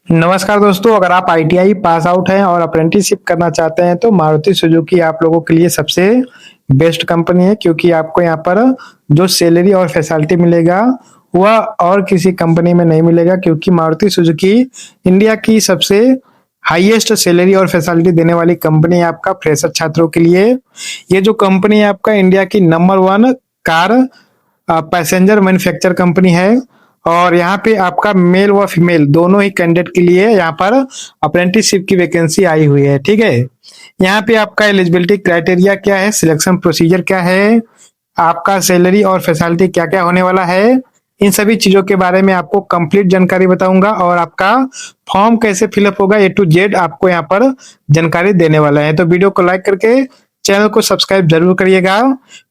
नमस्कार दोस्तों, अगर आप आईटीआई पास आउट हैं और अप्रेंटिसशिप करना चाहते हैं तो मारुति सुजुकी आप लोगों के लिए सबसे बेस्ट कंपनी है, क्योंकि आपको यहाँ पर जो सैलरी और फैसिलिटी मिलेगा वह और किसी कंपनी में नहीं मिलेगा। क्योंकि मारुति सुजुकी इंडिया की सबसे हाईएस्ट सैलरी और फैसिलिटी देने वाली कंपनी है आपका फ्रेशर छात्रों के लिए। ये जो कंपनी है आपका इंडिया की number 1 car passenger manufacture company है। और यहाँ पे आपका मेल व फीमेल दोनों ही कैंडिडेट के लिए यहाँ पर अप्रेंटिसशिप की वैकेंसी आई हुई है। ठीक है, यहाँ पे आपका एलिजिबिलिटी क्राइटेरिया क्या है, सिलेक्शन प्रोसीजर क्या है, आपका सैलरी और फैसिलिटी क्या क्या होने वाला है, इन सभी चीजों के बारे में आपको कंप्लीट जानकारी बताऊंगा। और आपका फॉर्म कैसे फिलअप होगा ए टू जेड आपको यहाँ पर जानकारी देने वाला है। तो वीडियो को लाइक करके चैनल को सब्सक्राइब जरूर करिएगा,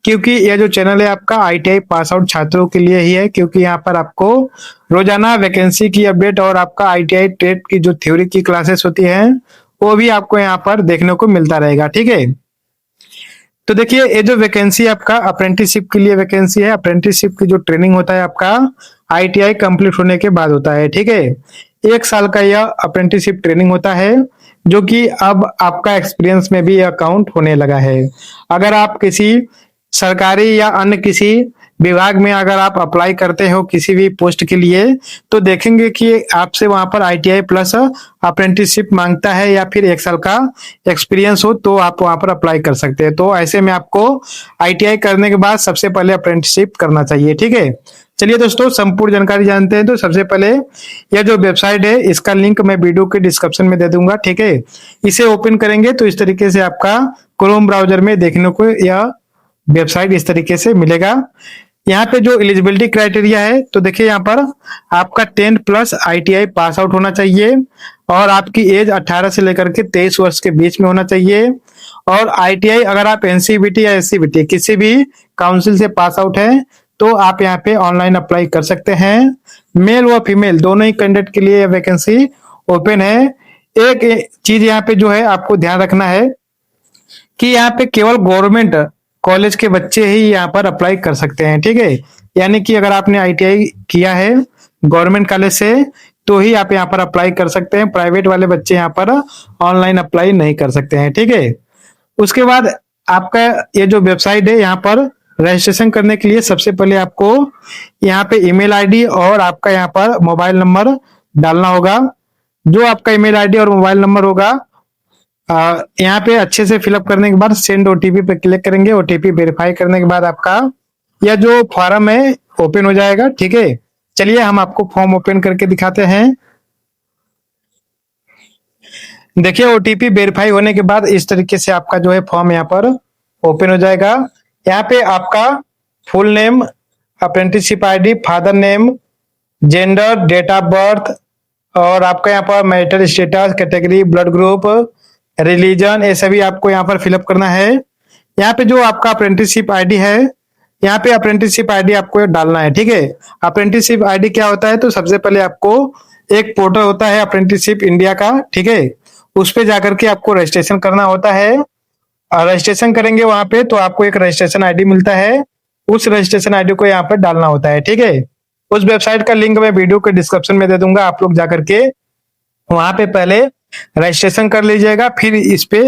क्योंकि यह जो चैनल है आपका आईटीआई पास आउट छात्रों के लिए ही है। क्योंकि यहाँ पर आपको रोजाना वैकेंसी की अपडेट और आपका आईटीआई टेट की जो थ्योरी की क्लासेस होती हैं वो भी आपको यहाँ पर देखने को मिलता रहेगा। ठीक है, तो देखिए ये जो वैकेंसी आपका अप्रेंटिसशिप के लिए वैकेंसी है, अप्रेंटिसशिप की जो ट्रेनिंग होता है आपका आईटीआई कंप्लीट होने के बाद होता है। ठीक है, 1 साल का यह अप्रेंटिसशिप ट्रेनिंग होता है, जो कि अब आपका एक्सपीरियंस में भी यह काउंट होने लगा है। अगर आप किसी सरकारी या अन्य किसी विभाग में अगर आप अप्लाई करते हो किसी भी पोस्ट के लिए, तो देखेंगे कि आपसे वहां पर आईटीआई प्लस अप्रेंटिसशिप मांगता है या फिर 1 साल का एक्सपीरियंस हो तो आप वहां पर अप्लाई कर सकते हैं। तो ऐसे में आपको आईटीआई करने के बाद सबसे पहले अप्रेंटिसशिप करना चाहिए। ठीक है, चलिए दोस्तों संपूर्ण जानकारी जानते हैं। तो सबसे पहले यह जो वेबसाइट है इसका लिंक मैं वीडियो के डिस्क्रिप्शन में दे दूंगा। ठीक है, इसे ओपन करेंगे तो इस तरीके से आपका क्रोम ब्राउजर में देखने को यह वेबसाइट इस तरीके से मिलेगा। यहाँ पे जो एलिजिबिलिटी क्राइटेरिया है तो देखिए यहाँ पर आपका 10 प्लस आईटीआई पास आउट होना चाहिए और आपकी एज 18 से लेकर के 23 वर्ष के बीच में होना चाहिए। और आईटीआई अगर आप एनसीबीटी या एससीबीटी किसी भी काउंसिल से पास आउट है तो आप यहाँ पे ऑनलाइन अप्लाई कर सकते हैं। मेल व फीमेल दोनों ही कैंडिडेट के लिए वैकेंसी ओपन है। एक चीज यहाँ पे जो है आपको ध्यान रखना है कि यहाँ पे केवल गवर्नमेंट कॉलेज के बच्चे ही यहाँ पर अप्लाई कर सकते हैं। ठीक है, यानी कि अगर आपने आईटीआई किया है गवर्नमेंट कॉलेज से तो ही आप यहाँ पर अप्लाई कर सकते हैं। प्राइवेट वाले बच्चे यहाँ पर ऑनलाइन अप्लाई नहीं कर सकते हैं। ठीक है, उसके बाद आपका ये जो वेबसाइट है यहाँ पर रजिस्ट्रेशन करने के लिए सबसे पहले आपको यहाँ पे ईमेल आईडी और आपका यहाँ पर मोबाइल नंबर डालना होगा। जो आपका ईमेल आईडी और मोबाइल नंबर होगा यहाँ पे अच्छे से फिलअप करने के बाद सेंड ओटीपी पे क्लिक करेंगे। ओटीपी वेरीफाई करने के बाद आपका यह जो फॉर्म है ओपन हो जाएगा। ठीक है, चलिए हम आपको फॉर्म ओपन करके दिखाते हैं। देखिए ओटीपी वेरीफाई होने के बाद इस तरीके से आपका जो है फॉर्म यहाँ पर ओपन हो जाएगा। यहाँ पे आपका full name, apprenticeship ID, father name, gender, date of birth और आपका यहाँ पर marital status, category, blood group, religion, ये सभी आपको यहाँ पर फिलअप करना है। यहाँ पे जो आपका अप्रेंटिसशिप आईडी है यहाँ पे अप्रेंटिसशिप आईडी आपको डालना है। ठीक है, अप्रेंटिसशिप आईडी क्या होता है तो सबसे पहले आपको एक पोर्टल होता है अप्रेंटिसशिप इंडिया का। ठीक है, उस पे जाकर के आपको रजिस्ट्रेशन करना होता है। रजिस्ट्रेशन करेंगे वहां पे तो आपको एक रजिस्ट्रेशन आईडी मिलता है, उस रजिस्ट्रेशन आईडी को यहाँ पर डालना होता है। ठीक है, उस वेबसाइट का लिंक मैं वीडियो के डिस्क्रिप्शन में दे दूंगा, आप लोग जाकर के वहां पे पहले रजिस्ट्रेशन कर लीजिएगा, फिर इस पे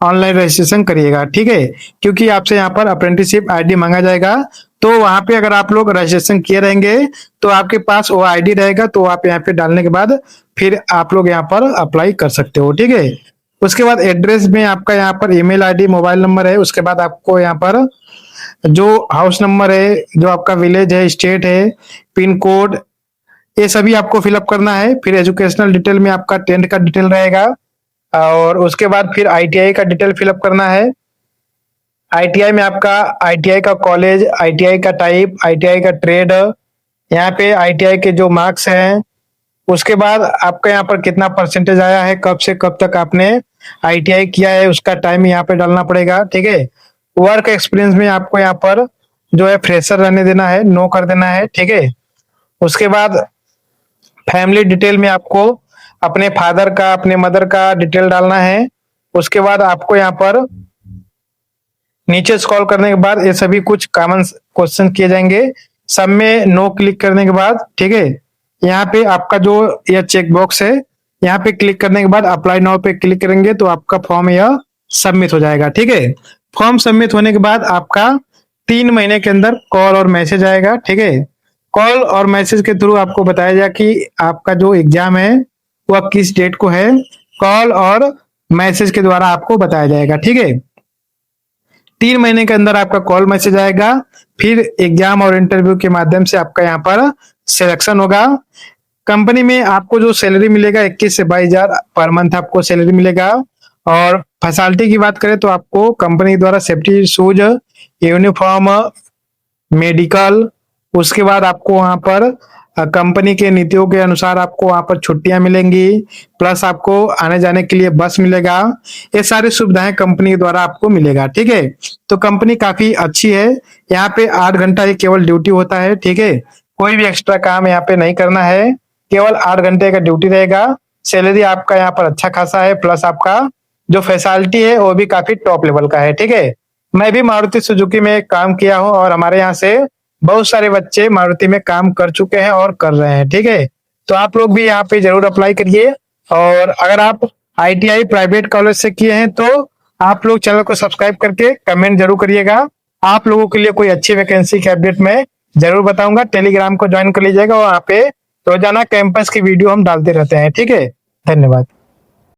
ऑनलाइन रजिस्ट्रेशन करिएगा। ठीक है, क्योंकि आपसे यहाँ पर अप्रेंटिसशिप आईडी मांगा जाएगा, तो वहां पे अगर आप लोग रजिस्ट्रेशन किए रहेंगे तो आपके पास वो आईडी रहेगा, तो आप यहाँ पे डालने के बाद फिर आप लोग यहाँ पर अप्लाई कर सकते हो। ठीक है, उसके बाद एड्रेस में आपका यहाँ पर ईमेल आईडी, मोबाइल नंबर है। उसके बाद आपको यहाँ पर जो हाउस नंबर है, जो आपका विलेज है, स्टेट है, पिन कोड, ये सभी आपको फिलअप करना है। फिर एजुकेशनल डिटेल में आपका 10th का डिटेल रहेगा और उसके बाद फिर आईटीआई का डिटेल फिलअप करना है। आईटीआई में आपका आईटीआई का कॉलेज, आईटीआई का टाइप, आईटीआई का ट्रेड, यहाँ पे आईटीआई के जो मार्क्स हैं, उसके बाद आपका यहाँ पर कितना परसेंटेज आया है, कब से कब तक आपने आईटीआई किया है, उसका टाइम यहाँ पे डालना पड़ेगा। ठीक है, वर्क एक्सपीरियंस में आपको यहाँ पर जो है फ्रेशर रहने देना है, नो कर देना है। ठीक है, उसके बाद फैमिली डिटेल में आपको अपने फादर का, अपने मदर का डिटेल डालना है। उसके बाद आपको यहाँ पर नीचे स्क्रॉल करने के बाद ये सभी कुछ कॉमन क्वेश्चन किए जाएंगे, सब में नो क्लिक करने के बाद ठीक है यहाँ पे आपका जो यह चेक बॉक्स है यहाँ पे क्लिक करने के बाद अप्लाई नाउ पे क्लिक करेंगे तो आपका फॉर्म यह सबमिट हो जाएगा। ठीक है, फॉर्म सबमिट होने के बाद आपका 3 महीने के अंदर कॉल और मैसेज आएगा। ठीक है, कॉल और मैसेज के थ्रू आपको बताया जाए कि आपका जो एग्जाम है वह किस डेट को है, कॉल और मैसेज के द्वारा आपको बताया जाएगा। ठीक है, 3 महीने के अंदर आपका कॉल मैसेज आएगा, फिर एग्जाम और इंटरव्यू के माध्यम से आपका यहाँ पर सिलेक्शन होगा। कंपनी में आपको जो सैलरी मिलेगा 21 से 22 हजार पर मंथ आपको सैलरी मिलेगा। और फैसिलिटी की बात करें तो आपको कंपनी द्वारा सेफ्टी शूज, यूनिफॉर्म, मेडिकल, उसके बाद आपको वहां पर कंपनी के नीतियों के अनुसार आपको वहां पर छुट्टियां मिलेंगी, प्लस आपको आने जाने के लिए बस मिलेगा। ये सारी सुविधाएं कंपनी द्वारा आपको मिलेगा। ठीक है, तो कंपनी काफी अच्छी है। यहाँ पे 8 घंटा ही केवल ड्यूटी होता है। ठीक है, कोई भी एक्स्ट्रा काम यहाँ पे नहीं करना है, केवल 8 घंटे का ड्यूटी रहेगा। सैलरी आपका यहाँ पर अच्छा खासा है, प्लस आपका जो फैसिलिटी है वो भी काफी टॉप लेवल का है। ठीक है, मैं भी मारुति सुजुकी में काम किया हूँ और हमारे यहाँ से बहुत सारे बच्चे मारुति में काम कर चुके हैं और कर रहे हैं। ठीक है, तो आप लोग भी यहाँ पे जरूर अप्लाई करिए। और अगर आप ITI प्राइवेट कॉलेज से किए हैं तो आप लोग चैनल को सब्सक्राइब करके कमेंट जरूर करिएगा। आप लोगों के लिए कोई अच्छी वैकेंसी के अपडेट में जरूर बताऊंगा। टेलीग्राम को ज्वाइन कर लीजिएगा, वहाँ पे रोजाना कैंपस की वीडियो हम डालते रहते हैं। ठीक है, धन्यवाद।